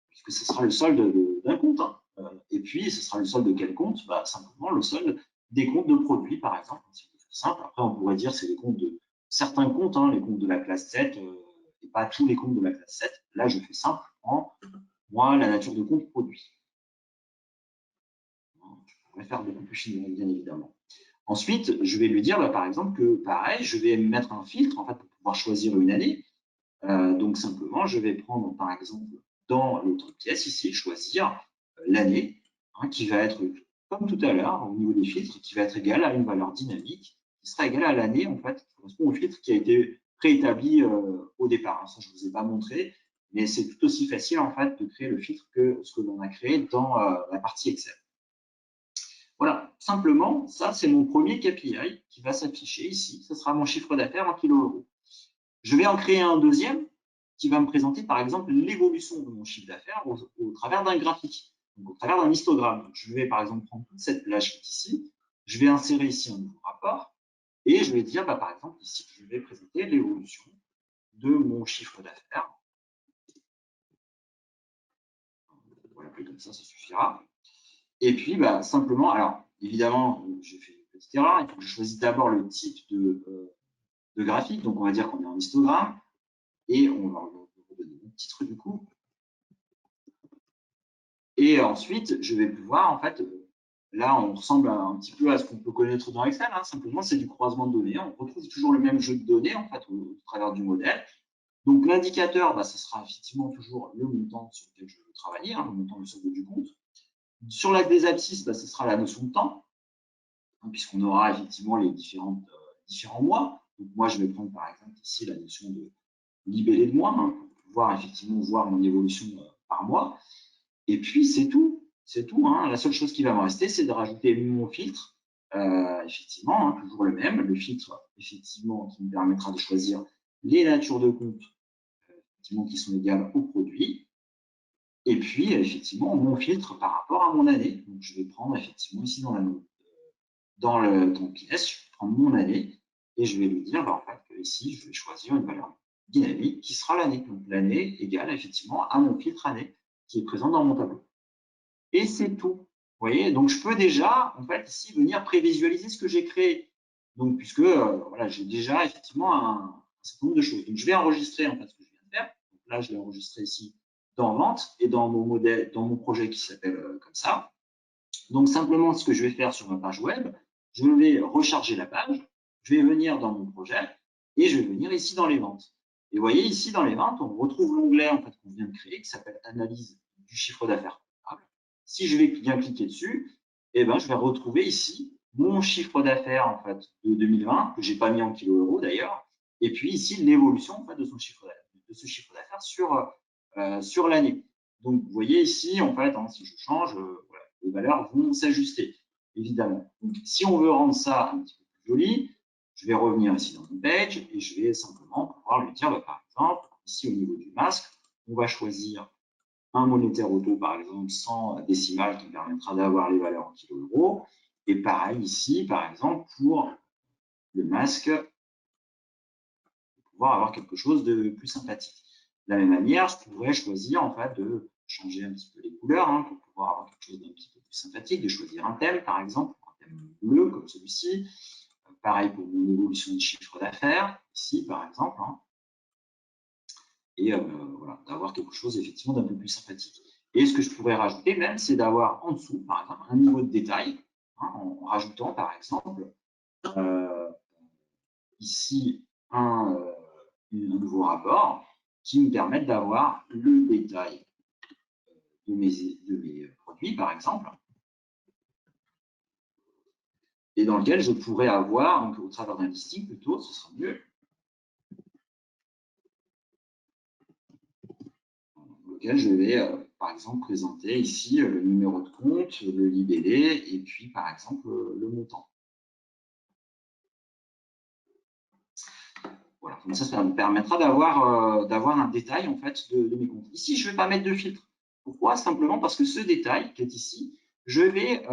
Speaker 2: puisque ce sera le solde d'un compte. Hein. Et puis, ce sera le solde de quel compte? Simplement le solde des comptes de produits, par exemple. C'est simple. Après, on pourrait dire que c'est les comptes de certains comptes, hein, les comptes de la classe 7, et pas tous les comptes de la classe 7. Là, je fais simple en moi, la nature de compte produit. Je pourrais faire beaucoup plus fine, bien évidemment. Ensuite, je vais lui dire, par exemple, que pareil, je vais mettre un filtre en fait, pour pouvoir choisir une année. Donc, simplement, je vais prendre, par exemple, dans l'autre pièce ici, choisir l'année, hein, qui va être, comme tout à l'heure, au niveau des filtres, qui va être égale à une valeur dynamique, qui sera égale à l'année, en fait, qui correspond au filtre qui a été préétabli au départ. Ça, je ne vous ai pas montré, mais c'est tout aussi facile, en fait, de créer le filtre que ce que l'on a créé dans la partie Excel. Voilà, simplement, ça, c'est mon premier KPI qui va s'afficher ici. Ce sera mon chiffre d'affaires en kilo euros. Je vais en créer un deuxième qui va me présenter, par exemple, l'évolution de mon chiffre d'affaires au travers d'un graphique, donc au travers d'un histogramme. Donc, je vais, par exemple, prendre toute cette plage qui est ici. Je vais insérer ici un nouveau rapport et je vais dire, par exemple, ici, je vais présenter l'évolution de mon chiffre d'affaires. On va l'appeler comme ça suffira. Et puis, simplement, alors, évidemment, j'ai fait une petite erreur. Il faut que je choisisse d'abord le type de graphique. Donc, on va dire qu'on est en histogramme. Et on va redonner un titre du coup. Et ensuite, je vais pouvoir, en fait, là, on ressemble un petit peu à ce qu'on peut connaître dans Excel. Hein. Simplement, c'est du croisement de données. On retrouve toujours le même jeu de données, en fait, au travers du modèle. Donc, l'indicateur, ce sera effectivement toujours le montant sur lequel je veux travailler, hein, le montant du solde du compte. Sur la des abscisses, ce sera la notion de temps, hein, puisqu'on aura effectivement les différents mois. Donc, moi, je vais prendre, par exemple, ici, la notion de libellé de mois, hein, pour pouvoir effectivement voir mon évolution par mois. Et puis, c'est tout. C'est tout. Hein. La seule chose qui va me rester, c'est de rajouter mon filtre. Effectivement, hein, toujours le même. Le filtre, effectivement, qui me permettra de choisir les natures de compte effectivement, qui sont égales au produit. Et puis, effectivement, mon filtre par rapport à mon année. Donc, je vais prendre, effectivement, ici dans le pièce, je vais prendre mon année et je vais lui dire, en fait, que ici, je vais choisir une valeur dynamique qui sera l'année. Donc, l'année égale, effectivement, à mon filtre année qui est présent dans mon tableau. Et c'est tout. Vous voyez, donc je peux déjà, en fait, ici, venir prévisualiser ce que j'ai créé. Donc, puisque, voilà, j'ai déjà, effectivement, un certain nombre de choses. Donc, je vais enregistrer, en fait, ce que je viens de faire. Donc, là, je l'ai enregistré ici dans Vente et dans mon modèle, dans mon projet qui s'appelle comme ça. Donc, simplement, ce que je vais faire sur ma page web, je vais recharger la page, je vais venir dans mon projet et je vais venir ici dans les ventes. Et vous voyez, ici, dans les ventes, on retrouve l'onglet, en fait, qu'on vient de créer, qui s'appelle Analyse du chiffre d'affaires. Si je vais bien cliquer dessus, je vais retrouver ici mon chiffre d'affaires en fait, de 2020, que je n'ai pas mis en kilo euros d'ailleurs, et puis ici l'évolution en fait, de ce chiffre d'affaires sur l'année. Donc, vous voyez ici, en fait, hein, si je change, voilà, les valeurs vont s'ajuster, évidemment. Donc, si on veut rendre ça un petit peu plus joli, je vais revenir ici dans mon page et je vais simplement pouvoir lui dire, par exemple, ici au niveau du masque, on va choisir un monétaire auto, par exemple, sans décimale qui permettra d'avoir les valeurs en kilo euros. Et pareil ici, par exemple, pour le masque, pour pouvoir avoir quelque chose de plus sympathique. De la même manière, je pourrais choisir en fait de changer un petit peu les couleurs hein, pour pouvoir avoir quelque chose d'un petit peu plus sympathique, de choisir un thème, par exemple, un thème bleu comme celui-ci. Pareil pour mon évolution de chiffre d'affaires, ici, par exemple. Hein. Et voilà, d'avoir quelque chose effectivement d'un peu plus sympathique. Et ce que je pourrais rajouter même, c'est d'avoir en dessous, par exemple, un niveau de détail, hein, en rajoutant par exemple ici un nouveau rapport qui me permette d'avoir le détail de mes produits, par exemple, et dans lequel je pourrais avoir, donc au travers d'un listing plutôt, ce sera mieux, lequel je vais, par exemple, présenter ici le numéro de compte, le libellé, et puis, par exemple, le montant. Voilà. Comme ça me permettra d'avoir un détail en fait de mes comptes. Ici, je ne vais pas mettre de filtre. Pourquoi? Simplement parce que ce détail qui est ici, je vais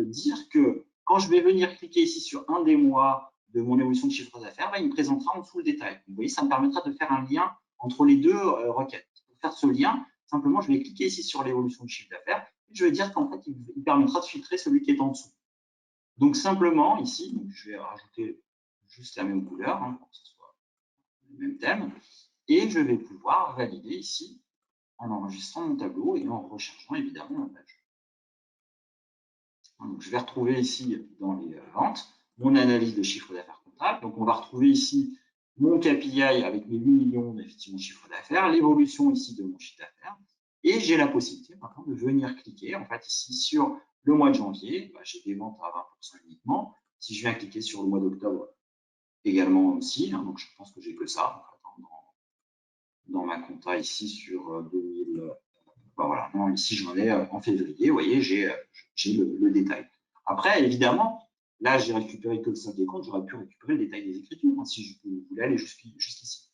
Speaker 2: dire que quand je vais venir cliquer ici sur un des mois de mon évolution de chiffre d'affaires, il me présentera en dessous le détail. Vous voyez, ça me permettra de faire un lien entre les deux requêtes. Pour faire ce lien, simplement, je vais cliquer ici sur l'évolution de chiffre d'affaires et je vais dire qu'en fait, il permettra de filtrer celui qui est en dessous. Donc, simplement, ici, je vais rajouter juste la même couleur, pour que ce soit le même thème, et je vais pouvoir valider ici en enregistrant mon tableau et en rechargeant évidemment la page. Donc, je vais retrouver ici dans les ventes mon analyse de chiffre d'affaires comptable. Donc, on va retrouver ici mon KPI avec mes 8 millions effectivement de chiffre d'affaires, l'évolution ici de mon chiffre d'affaires. Et j'ai la possibilité maintenant de venir cliquer en fait ici sur le mois de janvier. J'ai des ventes à 20% uniquement. Si je viens cliquer sur le mois d'octobre également aussi, donc je pense que j'ai que ça en fait, dans ma compta ici sur 2000. Voilà, non, ici j'en ai en février, vous voyez, j'ai le détail. Après, évidemment, là j'ai récupéré que le solde des comptes, j'aurais pu récupérer le détail des écritures si je voulais aller jusqu'ici.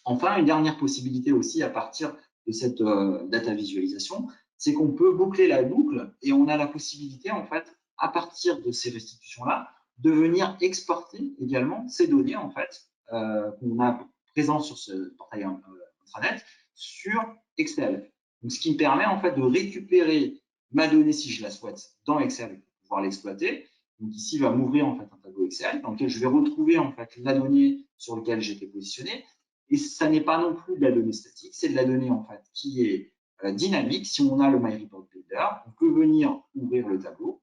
Speaker 2: Enfin, une dernière possibilité aussi à partir de cette data visualisation, c'est qu'on peut boucler la boucle et on a la possibilité, en fait, à partir de ces restitutions-là, de venir exporter également ces données, en fait, qu'on a présentes sur ce portail intranet sur Excel. Donc, ce qui me permet, en fait, de récupérer ma donnée, si je la souhaite, dans Excel pour pouvoir l'exploiter. Donc, ici, il va m'ouvrir, en fait, un tableau Excel dans lequel je vais retrouver, en fait, la donnée sur laquelle j'étais positionné. Et ça n'est pas non plus de la donnée statique, c'est de la donnée en fait qui est dynamique. Si on a le My Report Builder, on peut venir ouvrir le tableau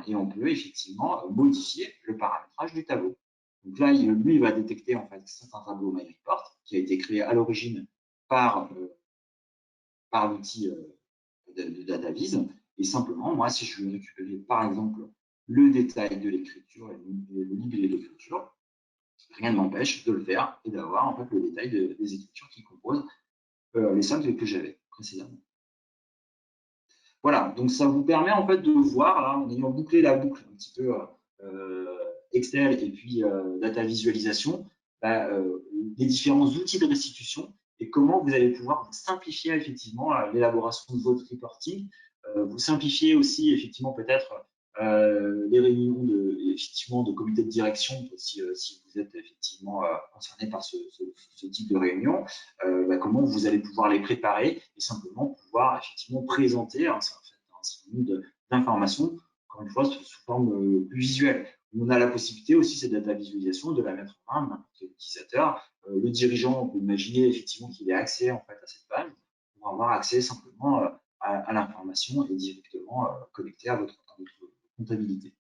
Speaker 2: et on peut effectivement modifier le paramétrage du tableau. Donc là, lui, il va détecter en fait que c'est un tableau My Report qui a été créé à l'origine par l'outil de DataVis. Et simplement, moi, si je veux récupérer par exemple le détail de l'écriture et le libellé de l'écriture, rien ne m'empêche de le faire et d'avoir en fait le détail des écritures qui composent les sommes que j'avais précédemment. Voilà, donc ça vous permet en fait de voir, là, en ayant bouclé la boucle un petit peu Excel et puis data visualisation, les différents outils de restitution et comment vous allez pouvoir simplifier effectivement l'élaboration de votre reporting, vous simplifier aussi effectivement peut-être les réunions de comité de direction si vous êtes effectivement concerné par ce type de réunion, comment vous allez pouvoir les préparer et simplement pouvoir effectivement présenter un certain nombre d'informations, encore une fois, sous forme plus visuelle. On a la possibilité aussi, cette data visualisation, de la mettre en main n'importe quel utilisateur. Le dirigeant, on peut imaginer effectivement qu'il ait accès en fait à cette page pour avoir accès simplement à l'information et directement connecté à votre comptabilité.